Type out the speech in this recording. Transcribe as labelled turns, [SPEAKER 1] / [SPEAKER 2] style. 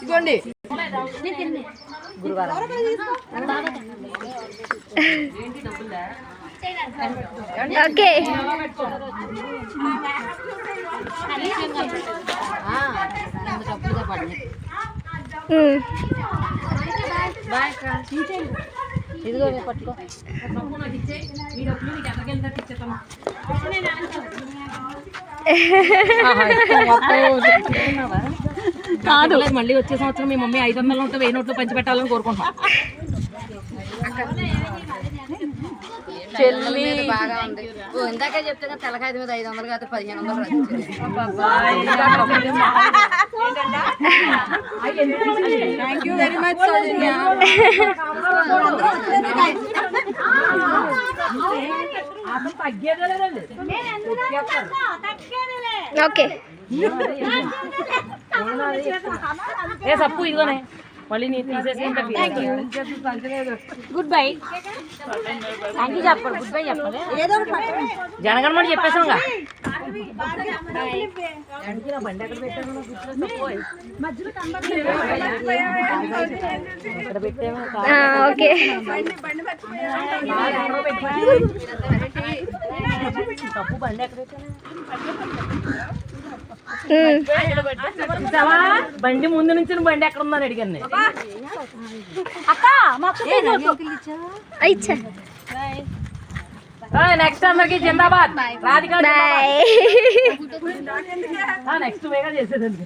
[SPEAKER 1] ఇదిగోండి
[SPEAKER 2] ఓకే
[SPEAKER 1] ఇదిగో పట్టుకో కాదు మళ్ళీ వచ్చే సంవత్సరం మీ మమ్మీ 500 నోట్లు 1000 నోట్లు పంచి పెట్టాలని కోరుకుంటున్నాం. చెల్లి బాగా ఉంది. ఇందాకే చెప్తే తెలకాయ మీద 500 కాదు 1500 thank you very much Soujanya.
[SPEAKER 2] Okay
[SPEAKER 1] ఏ సప్పు ఇదిగోనే మళ్ళీ నీ తీసేసుకుంటా. గుడ్ బై థ్యాంక్ యూ చెప్పాలి. గుడ్ బై చెప్పాలి. జనగణమని చెప్పేసాంగా.
[SPEAKER 2] ఓకే
[SPEAKER 1] తప్పు బండి ఎక్కడ పెట్టాను. బండి ముందు నుంచి బండి ఎక్కడ ఉందని అడిగాను నేను. నెక్స్ట్ అందరికి జిందాబాద్. రాధిక నెక్స్ట్ వేగా చేసేదండి.